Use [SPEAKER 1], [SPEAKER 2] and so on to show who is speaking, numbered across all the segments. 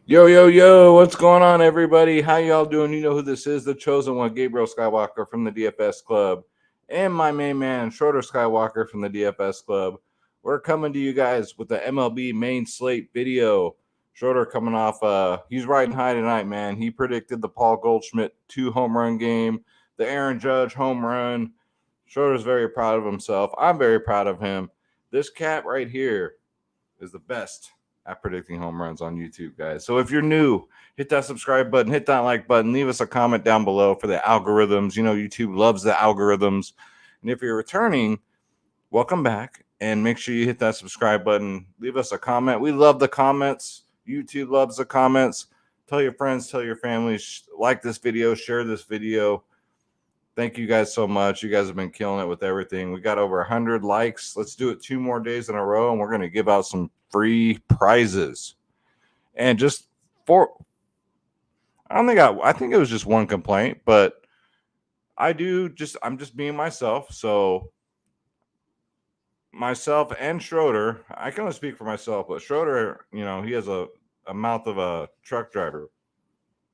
[SPEAKER 1] Yo, yo, yo, what's going on, everybody? How y'all doing? You know who this is, the chosen one, Gabriel Skywalker from the DFS Club, and my main man, Schroeder Skywalker from the DFS Club. We're coming to you guys with the MLB main slate video. Schroeder coming off, he's riding high tonight, man. He predicted the Paul Goldschmidt 2 home run game, the Aaron Judge home run. Schroeder's very proud of himself. I'm very proud of him. This cat right here is the best at predicting home runs on YouTube, guys. So if you're new, hit that subscribe button, hit that like button, leave us a comment down below for the algorithms. You know, YouTube loves the algorithms. And if you're returning, welcome back. And make sure you hit that subscribe button. Leave us a comment. We love the comments. YouTube loves the comments. Tell your friends, tell your families, like this video, share this video. Thank you guys so much. You guys have been killing it with everything. We got over 100 likes. Let's do it 2 more days in a row, and we're going to give out some free prizes. And just for, I think it was just one complaint, but I'm just being myself. So myself and Schroeder, I can only speak for myself, but Schroeder, he has a mouth of a truck driver.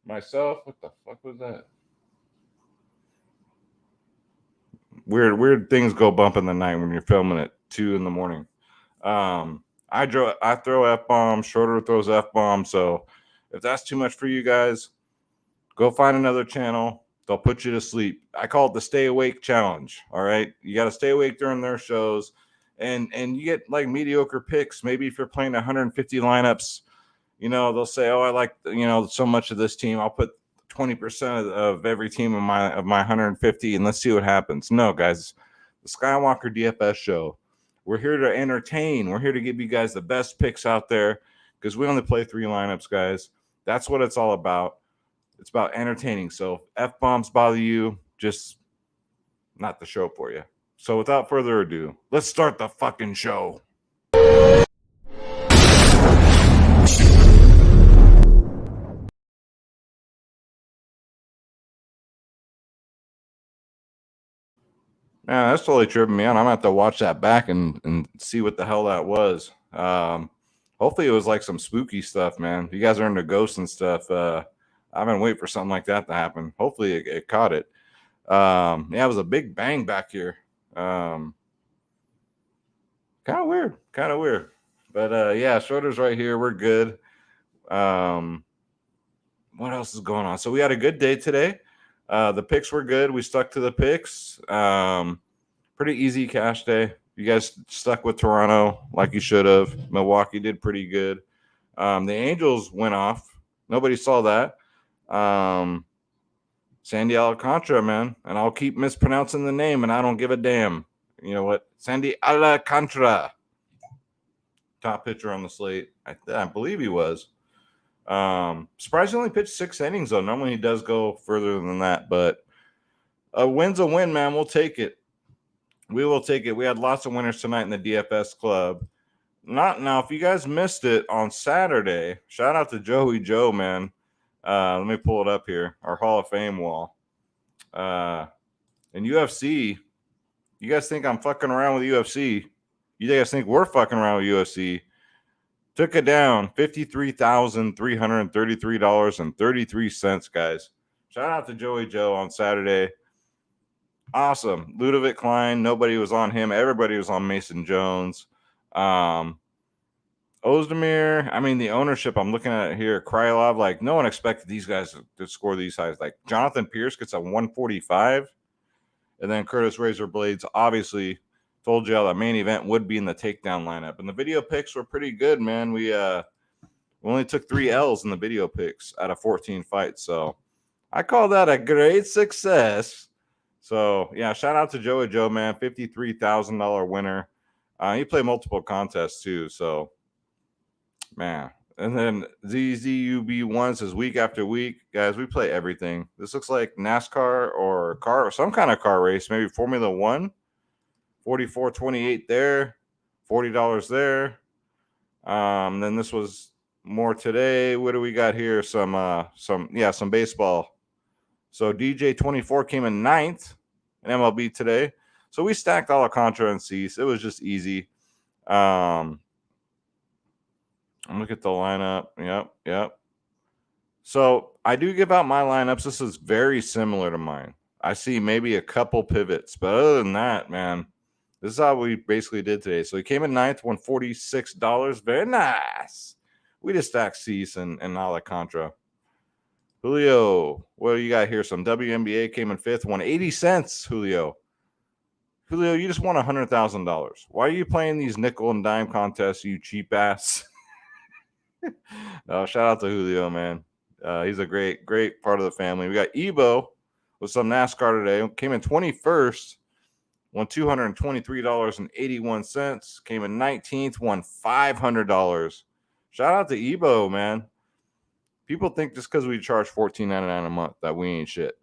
[SPEAKER 1] Myself, what the fuck was that? Weird things go bump in the night when you're filming at 2 in the morning. I throw F bombs, Schroeder throws F bombs. So if that's too much for you guys, go find another channel. They'll put you to sleep. I call it the stay awake challenge. All right. You got to stay awake during their shows. And you get like mediocre picks. Maybe if you're playing 150 lineups, they'll say, oh, I like, so much of this team. I'll put 20% of every team of my 150 and let's see what happens. No, guys, the Skywalker DFS show. We're here to entertain. We're here to give you guys the best picks out there because we only play 3 lineups, guys. That's what it's all about. It's about entertaining. So if F-bombs bother you, just not the show for you. So without further ado, let's start the fucking show. Man, that's totally tripping me out. I'm gonna have to watch that back and see what the hell that was. Hopefully it was like some spooky stuff, man. If you guys are into ghosts and stuff, I've been waiting for something like that to happen. Hopefully it caught it. Yeah, it was a big bang back here. Kind of weird, kind of weird. But yeah, Schroeder's right here. We're good. Um, what else is going on? So we had a good day today. The picks were good. We stuck to the picks. Pretty easy cash day. You guys stuck with Toronto like you should have. Milwaukee did pretty good. The Angels went off. Nobody saw that. Sandy Alcantara, man. And I'll keep mispronouncing the name, and I don't give a damn. You know what? Sandy Alcantara. Top pitcher on the slate. I believe he was. Surprisingly pitched 6 innings, though. Normally he does go further than that, but a win's a win, man. We'll take it. We will take it. We had lots of winners tonight in the DFS club. Not now. If you guys missed it on Saturday, shout out to Joey Joe, man. Let me pull it up here. Our Hall of Fame wall. In UFC, you guys think I'm fucking around with UFC? You guys think we're fucking around with UFC? Took it down $53,333.33, guys. Shout out to Joey Joe on Saturday. Awesome. Ludovic Klein, nobody was on him. Everybody was on Mason Jones. Ozdemir, I mean, the ownership, I'm looking at it here. Krylov, like, no one expected these guys to score these highs. Like, Jonathan Pierce gets a 145. And then Curtis Razor Blades, obviously, told y'all the main event would be in the takedown lineup. And the video picks were pretty good, man. We only took 3 L's in the video picks out of 14 fights. So I call that a great success. So, yeah, shout out to Joey Joe, man. $53,000 winner. He played multiple contests, too. So, man. And then ZZUB1 says week after week. Guys, we play everything. This looks like NASCAR or some kind of car race. Maybe Formula 1. 44.28 there. $40 there. Then this was more today. What do we got here? Some baseball. So DJ24 came in 9th in MLB today. So we stacked Alcantara and Cease. It was just easy. Look at the lineup. Yep. So I do give out my lineups. This is very similar to mine. I see maybe a couple pivots, but other than that, man, this is how we basically did today. So he came in ninth, won $46. Very nice. We just stacked Cease and Alcantara. Julio, what do you got here? Some WNBA came in fifth, won 80 cents, Julio. Julio, you just won $100,000. Why are you playing these nickel and dime contests, you cheap ass? Shout out to Julio, man. He's a great part of the family. We got Ebo with some NASCAR today. Came in 21st, won $223.81. Came in 19th, won $500. Shout out to Ebo, man. People think just because we charge $14.99 a month that we ain't shit.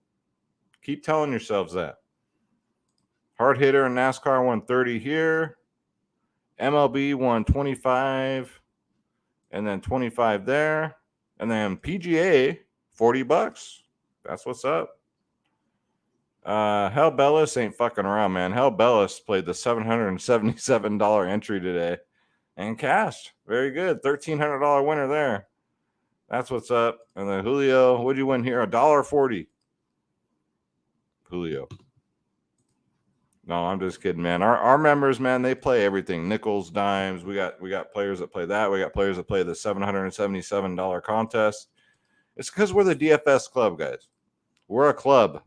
[SPEAKER 1] Keep telling yourselves that. Hard hitter in NASCAR won 30 here. MLB won 25, and then 25 there. And then PGA, $40. That's what's up. Hell Bellis ain't fucking around, man. Hell Bellis played the $777 entry today and cashed. Very good. $1,300 winner there. That's what's up. And then Julio, what'd you win here? $1.40. Julio. No, I'm just kidding, man. Our members, man, they play everything. Nickels, dimes. We got players that play that. We got players that play the $777 contest. It's because we're the DFS club, guys. We're a club.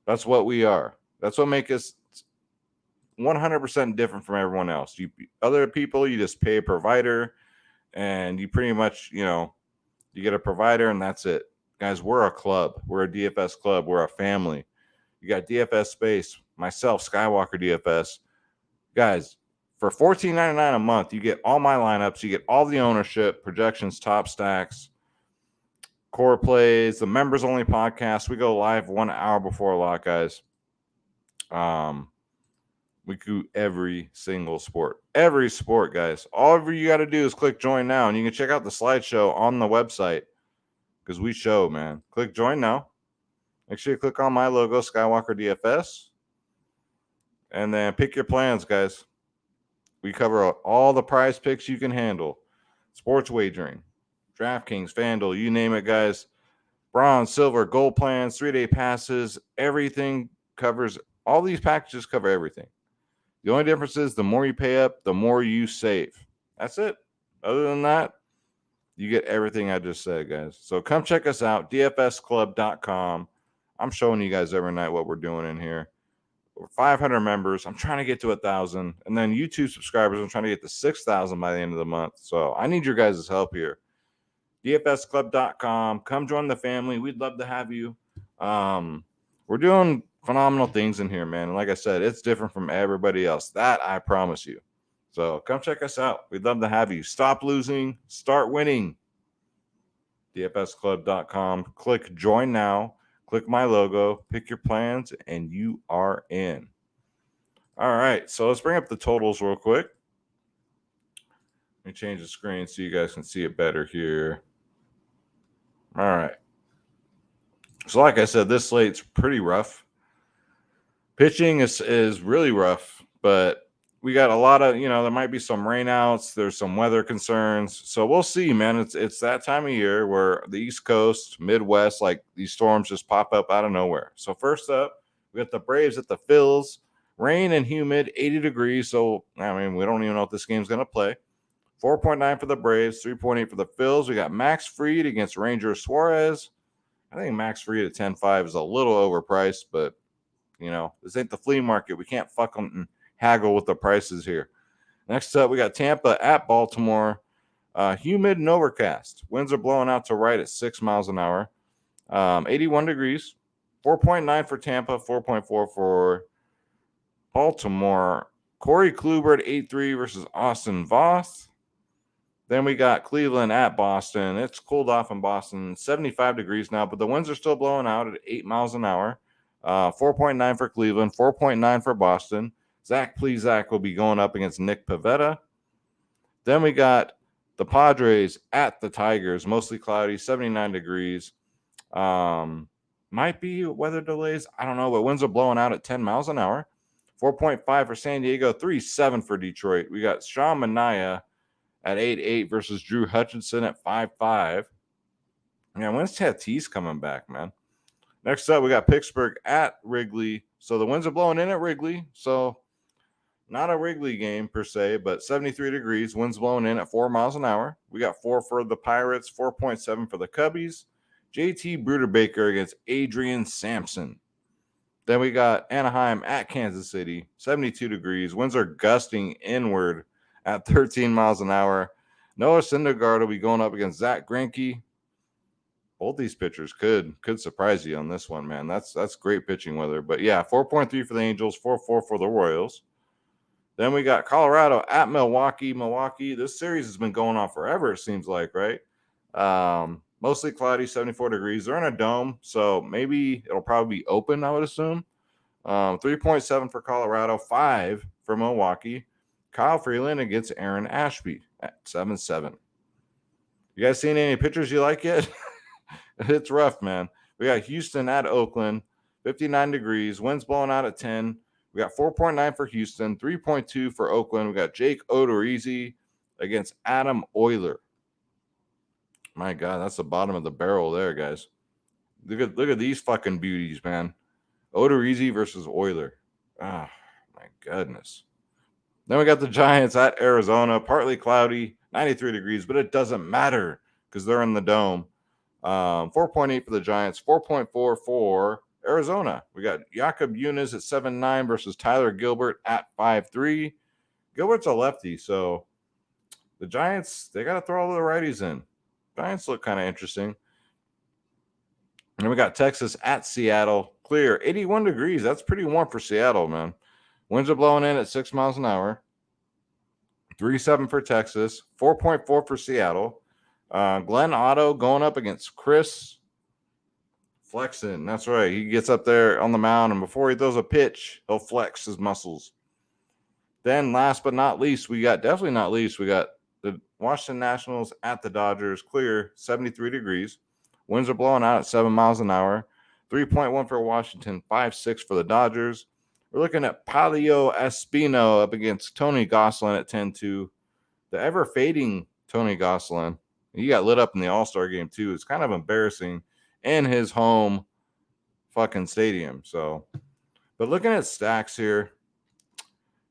[SPEAKER 1] That's what we are. That's what makes us 100% different from everyone else. Other people, you just pay a provider, and you pretty much, you get a provider, and that's it. Guys, we're a club. We're a DFS club. We're a family. You got DFS Space, myself, Skywalker DFS. Guys, for $14.99 a month, you get all my lineups. You get all the ownership, projections, top stacks, core plays, the members-only podcast. We go live 1 hour before a lot, guys. We do every single sport. Every sport, guys. All you got to do is click join now, and you can check out the slideshow on the website because we show, man. Click join now. Make sure you click on my logo, Skywalker DFS. And then pick your plans, guys. We cover all the prize picks you can handle. Sports wagering, DraftKings, FanDuel, you name it, guys. Bronze, silver, gold plans, 3-day passes, everything covers. All these packages cover everything. The only difference is the more you pay up, the more you save. That's it. Other than that, you get everything I just said, guys. So come check us out, dfsclub.com. I'm showing you guys every night what we're doing in here. We're 500 members. I'm trying to get to 1,000. And then YouTube subscribers, I'm trying to get to 6,000 by the end of the month. So I need your guys' help here. dfsclub.com. Come join the family. We'd love to have you. We're doing phenomenal things in here, man. And like I said, it's different from everybody else. That I promise you. So come check us out. We'd love to have you. Stop losing. Start winning. dfsclub.com. Click join now. Click my logo, pick your plans, and you are in. All right, so let's bring up the totals real quick. Let me change the screen so you guys can see it better here. All right. So like I said, this slate's pretty rough. Pitching is really rough, but we got a lot of, there might be some rainouts. There's some weather concerns. So we'll see, man. It's that time of year where the East Coast, Midwest, like these storms just pop up out of nowhere. So first up, we got the Braves at the Phils. Rain and humid, 80 degrees. So, we don't even know if this game's going to play. 4.9 for the Braves, 3.8 for the Phils. We got Max Fried against Ranger Suarez. I think Max Fried at 10.5 is a little overpriced, but, this ain't the flea market. We can't fucking haggle with the prices here. Next up, we got Tampa at Baltimore. Humid and overcast. Winds are blowing out to right at 6 miles an hour. 81 degrees. 4.9 for Tampa, 4.4 for Baltimore. Corey Kluber at 8.3 versus Austin Voth. Then we got Cleveland at Boston. It's cooled off in Boston, 75 degrees now, but the winds are still blowing out at 8 miles an hour. 4.9 for Cleveland, 4.9 for Boston. Zach Plesac will be going up against Nick Pivetta. Then we got the Padres at the Tigers, mostly cloudy, 79 degrees. Might be weather delays. I don't know, but winds are blowing out at 10 miles an hour. 4.5 for San Diego, 3.7 for Detroit. We got Sean Manaea at 8.8 versus Drew Hutchinson at 5.5. Yeah, when's Tatis coming back, man? Next up, we got Pittsburgh at Wrigley. So the winds are blowing in at Wrigley. So not a Wrigley game per se, but 73 degrees. Winds blowing in at 4 miles an hour. We got 4 for the Pirates, 4.7 for the Cubbies. JT Bruder-Baker against Adrian Sampson. Then we got Anaheim at Kansas City, 72 degrees. Winds are gusting inward at 13 miles an hour. Noah Syndergaard will be going up against Zach Greinke. Both these pitchers could surprise you on this one, man. That's great pitching weather. But yeah, 4.3 for the Angels, 4.4 for the Royals. Then we got Colorado at Milwaukee. Milwaukee, this series has been going on forever, it seems like, right? Mostly cloudy, 74 degrees. They're in a dome, so maybe it'll probably be open, I would assume. 3.7 for Colorado, 5 for Milwaukee. Kyle Freeland against Aaron Ashby at 7-7. You guys seen any pictures you like yet? It's rough, man. We got Houston at Oakland, 59 degrees. Winds blowing out at 10. We got 4.9 for Houston, 3.2 for Oakland. We got Jake Odorizzi against Adam Euler. My God, that's the bottom of the barrel there, guys. Look at these fucking beauties, man. Odorizzi versus Euler. Ah, my goodness. Then we got the Giants at Arizona, partly cloudy, 93 degrees, but it doesn't matter because they're in the dome. 4.8 for the Giants, 4.4 for Arizona. We got Jakob Yunis at 7-9 versus Tyler Gilbert at 5-3. Gilbert's a lefty, so the Giants, they got to throw all the righties in. Giants look kind of interesting. And we got Texas at Seattle, clear, 81 degrees. That's pretty warm for Seattle, man. Winds are blowing in at 6 miles an hour. 3.7 for Texas, 4.4 for Seattle. Glenn Otto going up against Chris Flexen. That's right. He gets up there on the mound, and before he throws a pitch, he'll flex his muscles. Then last but not least, we got the Washington Nationals at the Dodgers, clear, 73 degrees. Winds are blowing out at 7 miles an hour. 3.1 for Washington, 5.6 for the Dodgers. We're looking at Palio Espino up against Tony Gonsolin at 10-2. The ever-fading Tony Gonsolin. He got lit up in the All-Star game, too. It's kind of embarrassing in his home fucking stadium. So, but looking at stacks here,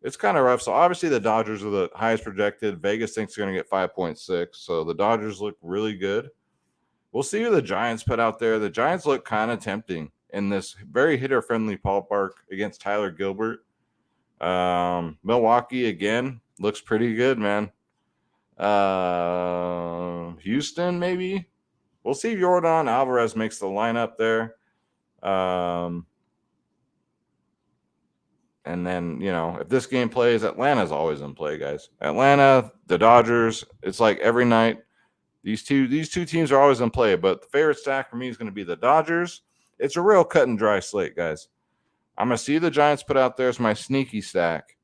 [SPEAKER 1] it's kind of rough. So, obviously, the Dodgers are the highest projected. Vegas thinks they're going to get 5.6. So, the Dodgers look really good. We'll see who the Giants put out there. The Giants look kind of tempting in this very hitter-friendly ballpark against Tyler Gilbert. Milwaukee, again, looks pretty good, man. Houston, maybe. We'll see if Jordan Alvarez makes the lineup there. And then, if this game plays, Atlanta's always in play, guys. Atlanta, the Dodgers, it's like every night. These two teams are always in play, but the favorite stack for me is going to be the Dodgers. It's a real cut and dry slate, guys. I'm going to see the Giants put out there as my sneaky stack.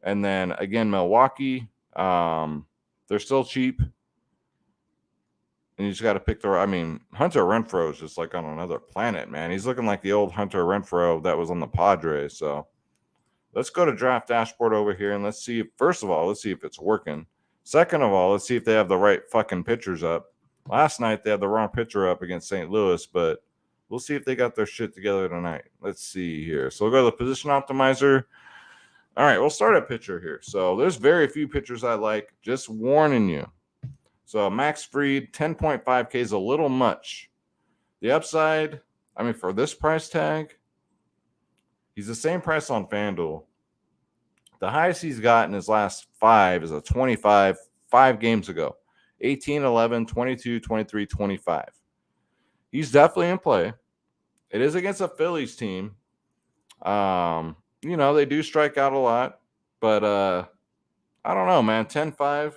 [SPEAKER 1] And then, again, Milwaukee, they're still cheap. And you just got to pick Hunter Renfro is just like on another planet, man. He's looking like the old Hunter Renfro that was on the Padres. So let's go to Draft Dashboard over here and let's see. First of all, let's see if it's working. Second of all, let's see if they have the right fucking pitchers up. Last night, they had the wrong pitcher up against St. Louis, but we'll see if they got their shit together tonight. Let's see here. So we'll go to the position optimizer. All right, we'll start at pitcher here. So there's very few pitchers I like. Just warning you. So Max Fried, 10.5K is a little much. The upside, for this price tag, he's the same price on FanDuel. The highest he's got in his last 5 is a 25, 5 games ago. 18, 11, 22, 23, 25. He's definitely in play. It is against a Phillies team. They do strike out a lot. But I don't know, man. 10-5.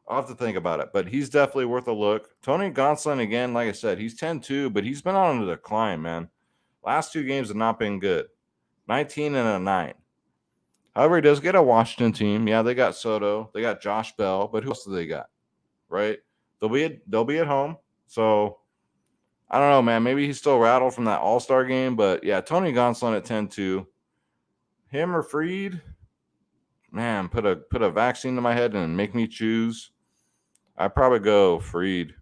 [SPEAKER 1] I'll have to think about it. But he's definitely worth a look. Tony Gonsolin, again, like I said, he's 10-2, but he's been on a decline, man. Last 2 games have not been good. 19 and a 9. However, he does get a Washington team. Yeah, they got Soto. They got Josh Bell. But who else do they got? Right? They'll be at home. So, I don't know, man. Maybe he's still rattled from that All-Star game. But, yeah, Tony Gonsolin at 10-2. Him or Fried? Man, put a vaccine to my head and make me choose. I'd probably go Fried.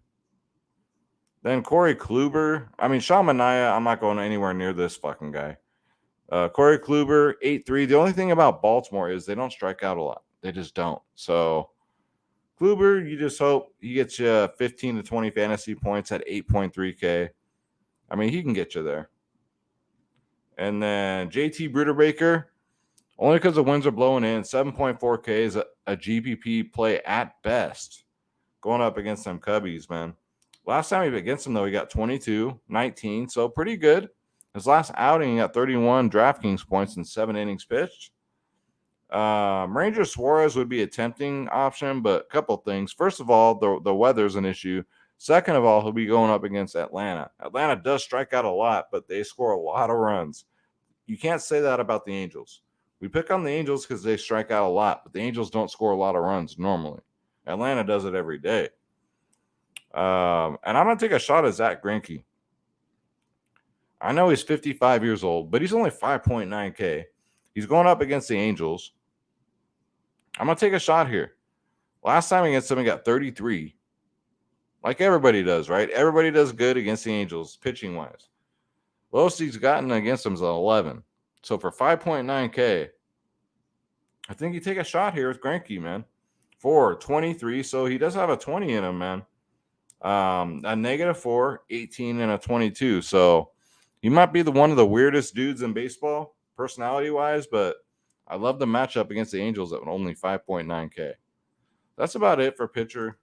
[SPEAKER 1] Then Corey Kluber. I mean, Sean Manaea, I'm not going anywhere near this fucking guy. Corey Kluber, 8-3. The only thing about Baltimore is they don't strike out a lot. They just don't. So Kluber, you just hope he gets you 15 to 20 fantasy points at 8.3K. I mean, he can get you there. And then JT Bruderbaker, only because the winds are blowing in, 7.4K is a GPP play at best. Going up against them Cubbies, man. Last time he against them, though, he got 22, 19, so pretty good. His last outing, he got 31 DraftKings points in 7 innings pitched. Ranger Suarez would be a tempting option, but a couple things. First of all, the weather's an issue. Second of all, he'll be going up against Atlanta. Atlanta does strike out a lot, but they score a lot of runs. You can't say that about the Angels. We pick on the Angels because they strike out a lot, but the Angels don't score a lot of runs normally. Atlanta does it every day. And I'm going to take a shot at Zach Greinke. I know he's 55 years old, but he's only 5.9K. He's going up against the Angels. I'm going to take a shot here. Last time against him, he got 33. Like everybody does, right? Everybody does good against the Angels, pitching-wise. Lowest he's gotten against him is 11. So for 5.9K, I think you take a shot here with Greinke, man. For 23, so he does have a 20 in him, man. A -4, 18, and a 22. So he might be one of the weirdest dudes in baseball, personality-wise, but I love the matchup against the Angels at only 5.9K. That's about it for pitcher.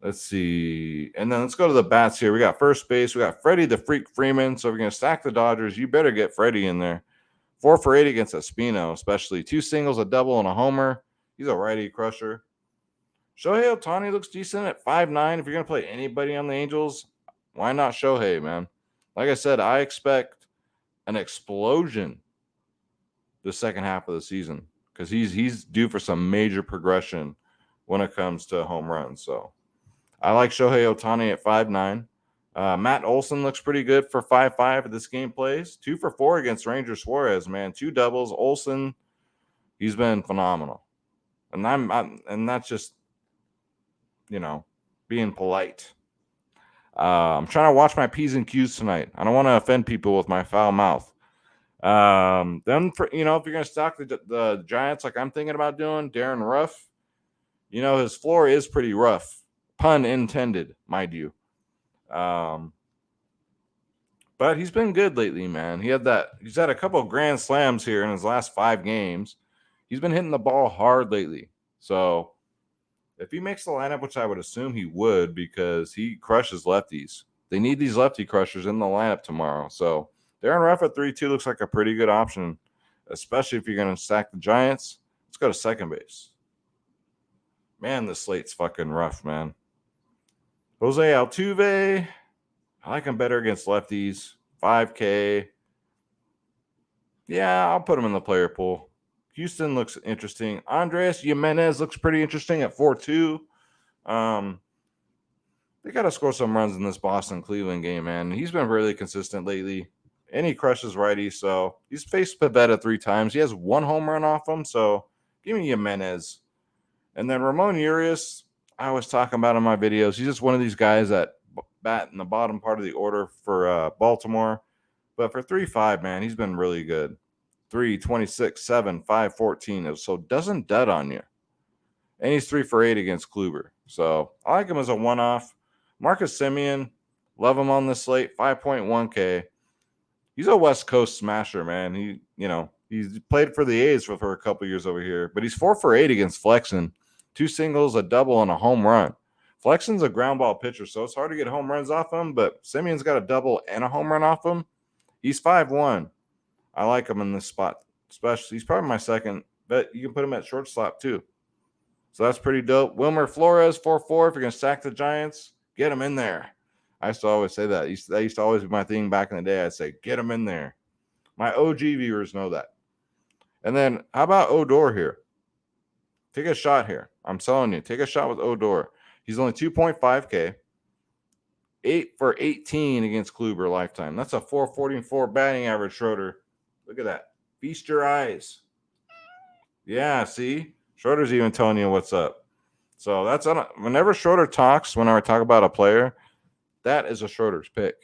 [SPEAKER 1] Let's see. And then let's go to the bats here. We got first base. We got Freddie the Freak Freeman. So if you're going to stack the Dodgers, you better get Freddie in there. 4 for 8 against Espino, especially 2 singles, a double, and a homer. He's a righty crusher. Shohei Ohtani looks decent at 5'9". If you're going to play anybody on the Angels, why not Shohei, man? Like I said, I expect an explosion the second half of the season because he's due for some major progression when it comes to home runs. So I like Shohei Ohtani at 5'9". Matt Olson looks pretty good for 5'5" if this game plays. 2 for 4 against Ranger Suarez, man. 2 doubles. Olson, he's been phenomenal. And and that's just, being polite. I'm trying to watch my P's and Q's tonight. I don't want to offend people with my foul mouth. Then, if you're going to stock the Giants like I'm thinking about doing, Darren Ruff, his floor is pretty rough. Pun intended, mind you. But he's been good lately, man. He's had a couple of grand slams here in his last 5 games. He's been hitting the ball hard lately. So if he makes the lineup, which I would assume he would because he crushes lefties. They need these lefty crushers in the lineup tomorrow. So Darren Ruff at 3-2 looks like a pretty good option, especially if you're going to stack the Giants. Let's go to second base. Man, this slate's fucking rough, man. Jose Altuve, I like him better against lefties. 5K. Yeah, I'll put him in the player pool. Houston looks interesting. Andres Jimenez looks pretty interesting at 4-2. They got to score some runs in this Boston-Cleveland game, man. He's been really consistent lately. And he crushes righty, so he's faced Pivetta 3 times. He has 1 home run off him, so give me Jimenez. And then Ramon Urias, I was talking about in my videos. He's just one of these guys that bat in the bottom part of the order for Baltimore. But for 3-5, man, he's been really good. 3, 26, 7, 5, 14. So doesn't dud on you. And he's 3 for 8 against Kluber. So I like him as a one-off. Marcus Semien, love him on the slate, 5.1K. He's a West Coast smasher, man. He's played for the A's for a couple years over here. But he's 4 for 8 against Flexen. 2 singles, a double, and a home run. Flexen's a ground ball pitcher, so it's hard to get home runs off him. But Simeon's got a double and a home run off him. He's 5-1. I like him in this spot, especially. He's probably my second, but you can put him at shortstop too. So that's pretty dope. Wilmer Flores, 4-4. If you're going to stack the Giants, get him in there. I used to always say that. That used to always be my thing back in the day. I'd say, get him in there. My OG viewers know that. And then how about Odor here? Take a shot here. I'm telling you, take a shot with Odor. He's only 2.5K. 8 for 18 against Kluber lifetime. That's a 444 batting average, Schroeder. Look at that. Feast your eyes. Yeah, see? Schroeder's even telling you what's up. So that's whenever Schroeder talks, whenever I talk about a player, that is a Schroeder's pick.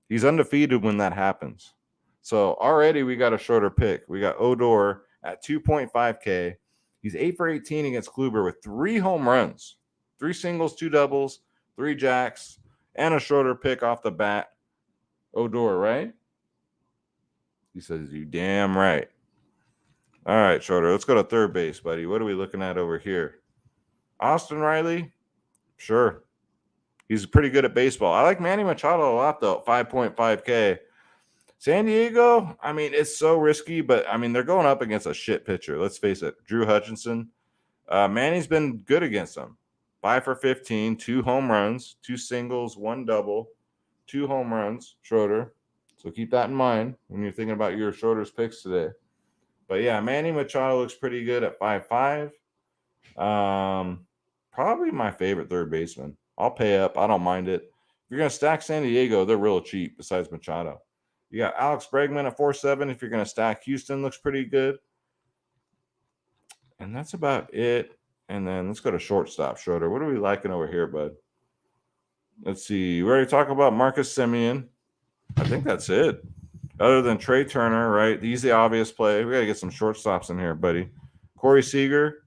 [SPEAKER 1] He's undefeated when that happens. So already we got a Schroeder pick. We got Odor at 2.5K. He's 8 for 18 against Kluber with 3 home runs, 3 singles, 2 doubles, 3 jacks, and a Schroeder pick off the bat. Odor, right? He says, you damn right. All right, Schroeder, let's go to third base, buddy. What are we looking at over here? Austin Riley? Sure. He's pretty good at baseball. I like Manny Machado a lot, though, 5.5K. San Diego, I mean, it's so risky, but, I mean, they're going up against a shit pitcher. Let's face it. Drew Hutchinson. Manny's been good against them. 5 for 15, 2 home runs, 2 singles, 1 double, 2 home runs, Schroeder. So keep that in mind when you're thinking about your Schroeder's picks today. But, yeah, Manny Machado looks pretty good at 5.5. Probably my favorite third baseman. I'll pay up. I don't mind it. If you're going to stack San Diego, they're real cheap besides Machado. You got Alex Bregman at 4.7. If you're going to stack Houston, looks pretty good. And that's about it. And then let's go to shortstop, Schroeder. What are we liking over here, bud? Let's see. We already talked about Marcus Semien. I think that's it. Other than Trey Turner, right? He's the obvious play. We got to get some shortstops in here, buddy. Corey Seager.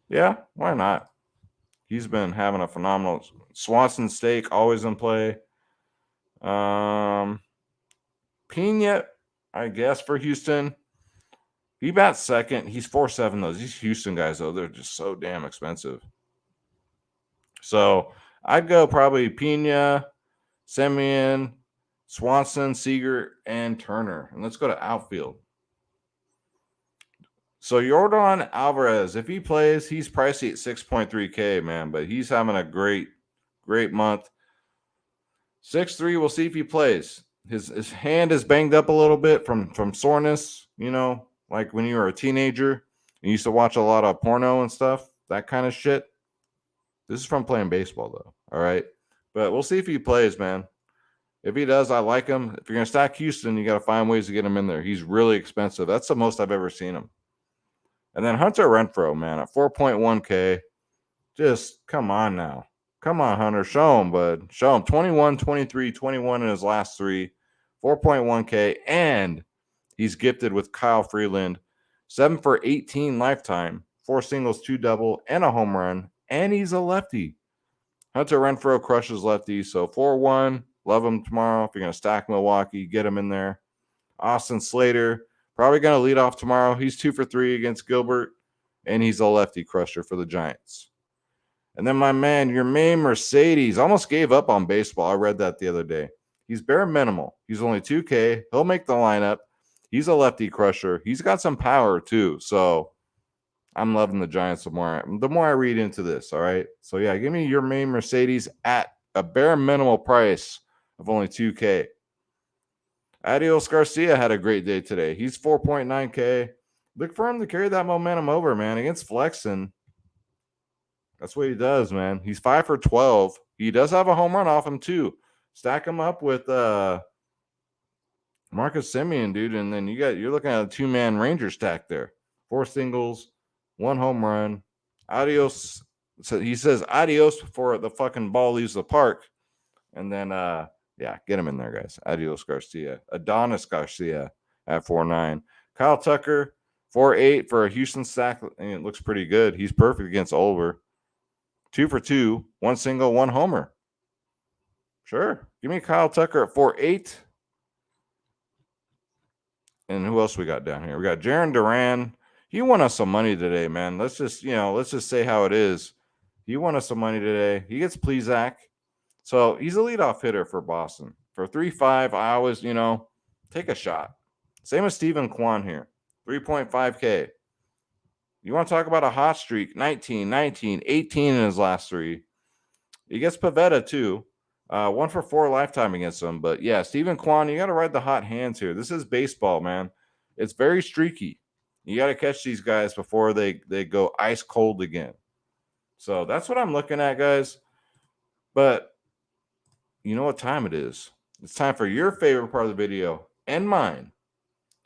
[SPEAKER 1] Yeah, why not? He's been having a phenomenal. Swanson Stake, always in play. Pena, I guess, for Houston. He bats second. He's 4.7, though. These Houston guys, though, they're just so damn expensive. So I'd go probably Pena, Semien, Swanson, Seager, and Turner. And let's go to outfield. So Yordan Alvarez, if he plays, he's pricey at 6.3K, man. But he's having a great month. 6.3, we'll see if he plays. His hand is banged up a little bit from soreness, you know, like when you were a teenager. You used to watch a lot of porno and stuff, that kind of shit. This is from playing baseball, though, all right? But we'll see if he plays, man. If he does, I like him. If you're going to stack Houston, you got to find ways to get him in there. He's really expensive. That's the most I've ever seen him. And then Hunter Renfro, man, at 4.1K. Just come on now. Come on, Hunter. Show him, bud. Show him. 21, 23, 21 in his last 3. 4.1K. And he's gifted with Kyle Freeland. 7 for 18 lifetime. 4 singles, 2 double, and a home run. And he's a lefty. Hunter Renfro crushes lefties. So 4-1. Love him tomorrow. If you're going to stack Milwaukee, get him in there. Austin Slater. Probably going to lead off tomorrow. He's 2 for 3 against Gilbert. And he's a lefty crusher for the Giants. And then my man, Yermaine Mercedes, almost gave up on baseball. I read that the other day. He's bare minimal. He's only 2K. He'll make the lineup. He's a lefty crusher. He's got some power too. So I'm loving the Giants the more I read into this, all right? So, yeah, give me Yermaine Mercedes at a bare minimal price of only 2K. Adios Garcia had a great day today. He's 4.9K. Look for him to carry that momentum over, man, against Flexen. That's what he does, man. He's 5 for 12. He does have a home run off him, too. Stack him up with Marcus Semien, dude, and then you're looking at a 2-man Ranger stack there. 4 singles, 1 home run. Adios. So he says adios before the fucking ball leaves the park. And then, get him in there, guys. Adios Garcia. Adonis Garcia at 4.9. Kyle Tucker, 4.8 for a Houston stack. And it looks pretty good. He's perfect against Olver. 2 for 2, 1 single, 1 homer. Sure. Give me Kyle Tucker at 4.8. And who else we got down here? We got Jaron Duran. He won us some money today, man. Let's just say how it is. He won us some money today. He gets Plesac. So he's a leadoff hitter for Boston. For 3.5, I always, take a shot. Same as Stephen Kwan here. 3.5K. You want to talk about a hot streak? 19, 18 in his last 3. He gets Pavetta, too. 1 for 4 lifetime against him. But, yeah, Stephen Kwan, you got to ride the hot hands here. This is baseball, man. It's very streaky. You got to catch these guys before they go ice cold again. So that's what I'm looking at, guys. But you know what time it is. It's time for your favorite part of the video and mine.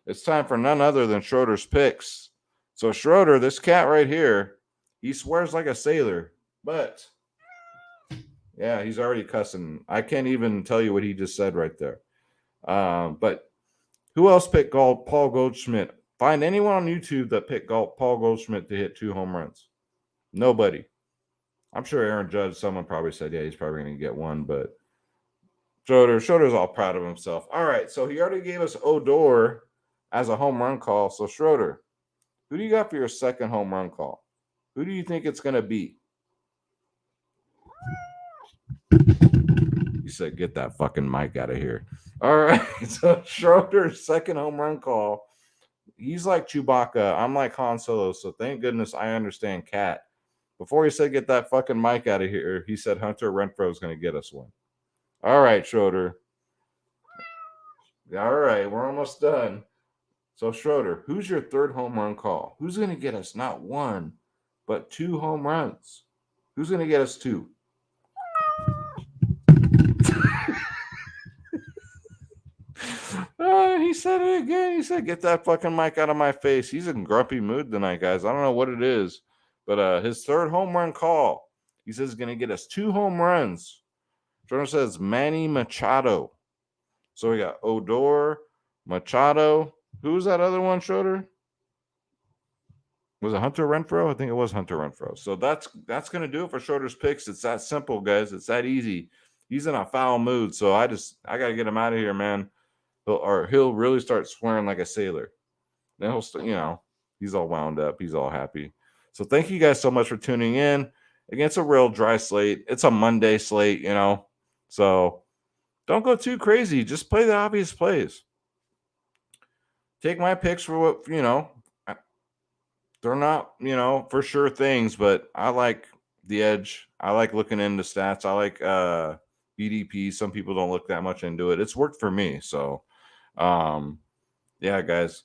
[SPEAKER 1] It's time for none other than Schroeder's picks. So Schroeder, this cat right here, he swears like a sailor. But, Yeah, he's already cussing. I can't even tell you what he just said right there. But who else picked Paul Goldschmidt? Find anyone on YouTube that picked Paul Goldschmidt to hit 2 home runs. Nobody. I'm sure Aaron Judge, someone probably said, yeah, he's probably going to get one, but Schroeder's all proud of himself. All right, so he already gave us Odor as a home run call. So Schroeder, who do you got for your second home run call? Who do you think it's going to be? You said, get that fucking mic out of here. All right, so Schroeder's second home run call. He's like Chewbacca. I'm like Han Solo, so thank goodness I understand Cat. Before he said, get that fucking mic out of here, he said Hunter Renfro is going to get us one. All right, Schroeder. All right, we're almost done. So, Schroeder, who's your third home run call? Who's going to get us not 1, but 2 home runs? Who's going to get us 2? He said it again. He said, get that fucking mic out of my face. He's in grumpy mood tonight, guys. I don't know what it is, but his third home run call, he says, is going to get us 2 home runs. Schroeder says Manny Machado. So we got Odor, Machado. Who's that other one, Schroeder? Was it Hunter Renfro? I think it was Hunter Renfro. So that's going to do it for Schroeder's picks. It's that simple, guys. It's that easy. He's in a foul mood, so I got to get him out of here, man. He'll really start swearing like a sailor. Then he's all wound up. He's all happy. So thank you guys so much for tuning in. Again, it's a real dry slate. It's a Monday slate, So don't go too crazy. Just play the obvious plays. Take my picks for what, they're not, for sure things, but I like the edge. I like looking into stats. I like BDP. Some people don't look that much into it. It's worked for me. So, yeah, guys,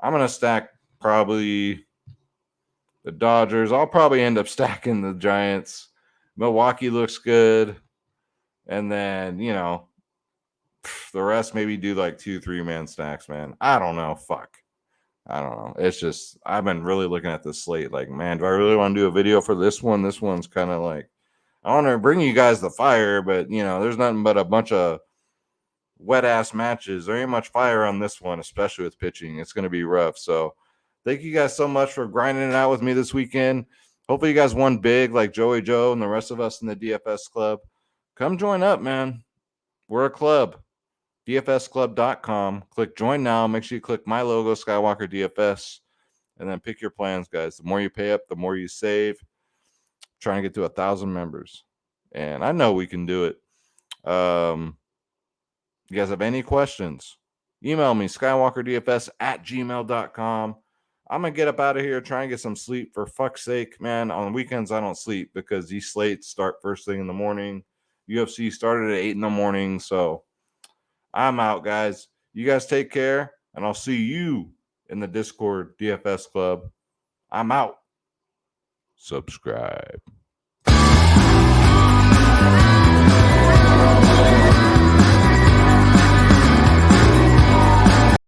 [SPEAKER 1] I'm going to stack probably the Dodgers. I'll probably end up stacking the Giants. Milwaukee looks good. And then, the rest maybe do like 2-3 man stacks, man. I don't know. Fuck. I don't know. It's just, I've been really looking at this slate like, man, do I really want to do a video for this one? This one's kind of like, I want to bring you guys the fire, but, there's nothing but a bunch of wet-ass matches. There ain't much fire on this one, especially with pitching. It's going to be rough. So thank you guys so much for grinding it out with me this weekend. Hopefully you guys won big like Joey Joe and the rest of us in the DFS club. Come join up, man. We're a club. DFSclub.com. Click join now. Make sure you click my logo, Skywalker DFS, and then pick your plans, guys. The more you pay up, the more you save. Trying to get to 1,000 members, and I know we can do it. You guys have any questions? Email me, skywalkerdfs@gmail.com. I'm going to get up out of here, try and get some sleep. For fuck's sake, man. On weekends, I don't sleep because these slates start first thing in the morning. UFC started at 8 in the morning, so I'm out, guys. You guys take care, and I'll see you in the Discord DFS club. I'm out. Subscribe.